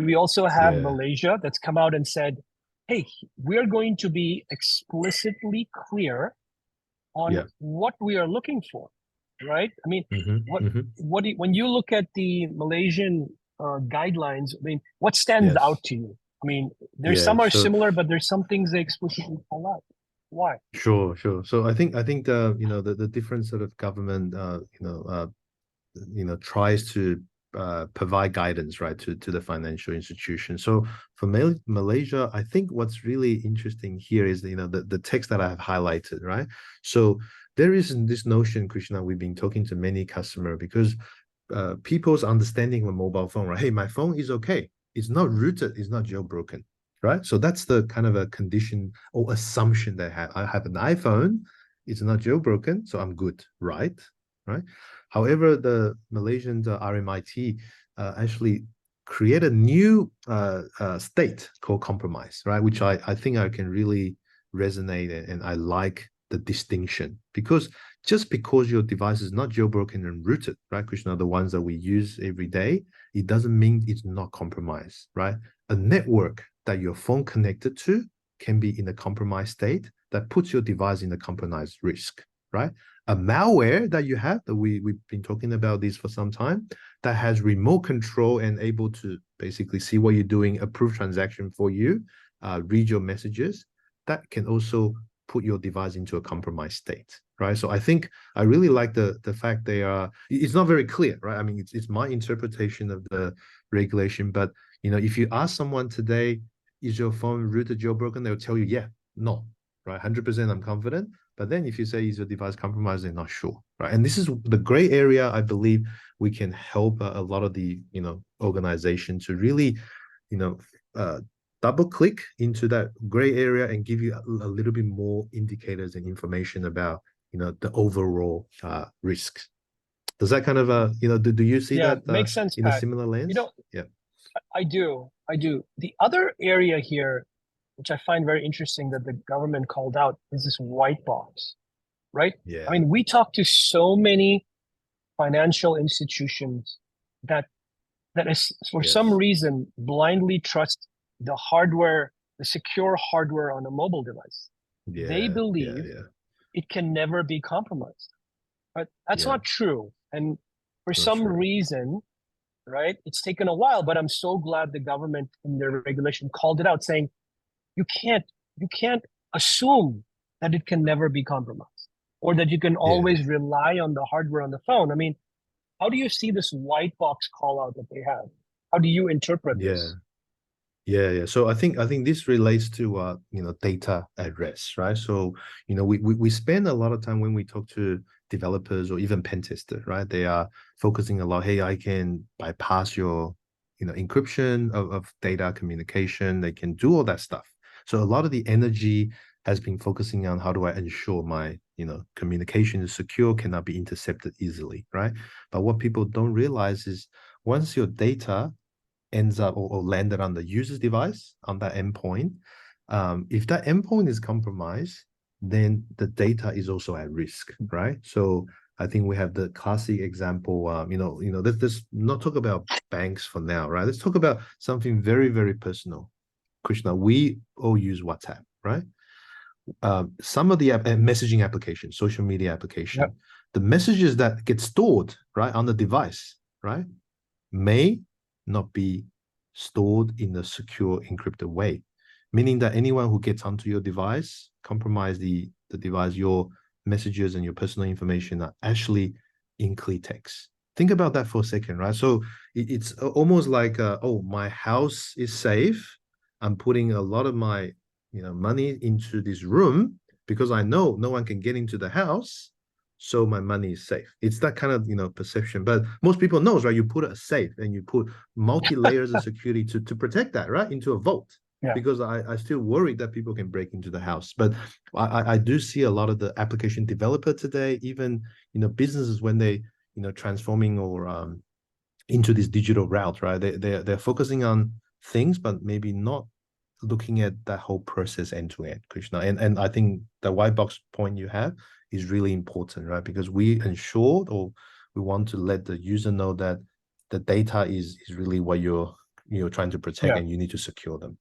We also have Yeah. Malaysia that's come out and said, hey, we're going to be explicitly clear on Yeah. what we are looking for, right? I mean, Mm-hmm. Mm-hmm. when you look at the Malaysian guidelines, I mean, what stands out Yes. to you? I mean, there's Yeah. some are So similar, but there's some things they explicitly call out. Why? sure, sure. So I think the the different sort of government tries to provide guidance, right, to the financial institution. So for Malaysia, I think what's really interesting here is the text that I have highlighted, right? So there is this notion, Krishna, we've been talking to many customers because people's understanding of a mobile phone, right? Hey, my phone is okay. It's not rooted, it's not jailbroken, right? So that's the kind of a condition or assumption they have. I have an iPhone, it's not jailbroken, so I'm good, right? Right. However, the Malaysian RMiT actually create a new state called compromise, right? Which I think I can really resonate and I like the distinction because just because your device is not jailbroken and rooted, right, Krishna, the ones that we use every day, it doesn't mean it's not compromised, right? A network that your phone connected to can be in a compromised state that puts your device in a compromised risk, right? A malware that you have, that we've been talking about this for some time, that has remote control and able to basically see what you're doing, approve transaction for you, read your messages, that can also put your device into a compromised state, right? So I think I really like the fact they are, it's not very clear, right? I mean, it's my interpretation of the regulation, but if you ask someone today, is your phone rooted jailbroken? They'll tell you, yeah, no, right? 100% I'm confident. But then if you say is your device compromised, they're not sure, right? And this is the gray area. I believe we can help a lot of the organization to really, you know, uh, double click into that gray area and give you a little bit more indicators and information about the overall risks. Does that kind of do you see Yeah, that makes sense, in a Pat. similar You lens? know, Yeah. I do. I do. The other area here, which I find very interesting that the government called out, is this white box, right? I Yeah. mean, we talk to so many financial institutions that is for some Yes. reason blindly trust the hardware, the secure hardware on a mobile device. They Yeah. Yeah. believe Yeah. it can never be compromised. But that's Yeah. not true. And for It's not some true. reason, right, it's taken a while, but I'm so glad the government in their regulation called it out, saying you can't you can't assume that it can never be compromised or that you can Yeah. always rely on the hardware on the phone. I mean, how do you see this white box call out that they have? How do you interpret Yeah. this? Yeah, yeah. So I think this relates to data at rest, right? So we spend a lot of time when we talk to developers or even pen testers, right? They are focusing a lot. Hey, I can bypass your encryption of data communication. They can do all that stuff. So a lot of the energy has been focusing on how do I ensure my communication is secure, cannot be intercepted easily, right? But what people don't realize is once your data ends up or landed on the user's device on that endpoint. If that endpoint is compromised, then the data is also at risk, right? So I think we have the classic example. Let's not talk about banks for now, right? Let's talk about something very, very personal. Krishna, we all use WhatsApp, right? Some of the messaging applications, social media Yep. application, the messages that get stored right on the device, right, may not be stored in a secure encrypted way, meaning that anyone who gets onto your device, compromise the device, your messages and your personal information are actually in clear text. Think about that for a second, right? So it's almost like, oh, my house is safe. I'm putting a lot of my money into this room because I know no one can get into the house, so my money is safe. It's that kind of perception. But most people knows, right? You put a safe and you put multi layers of security to protect that, right, into a vault. Yeah. Because I still worried that people can break into the house. But I do see a lot of the application developer today, even businesses when they transforming or into this digital route, right? They're focusing on things, but maybe not looking at that whole process end to end, Krishna. And I think the white box point you have is really important, right? Because we ensure or we want to let the user know that the data is really what you're you're trying to protect Yeah. and you need to secure them.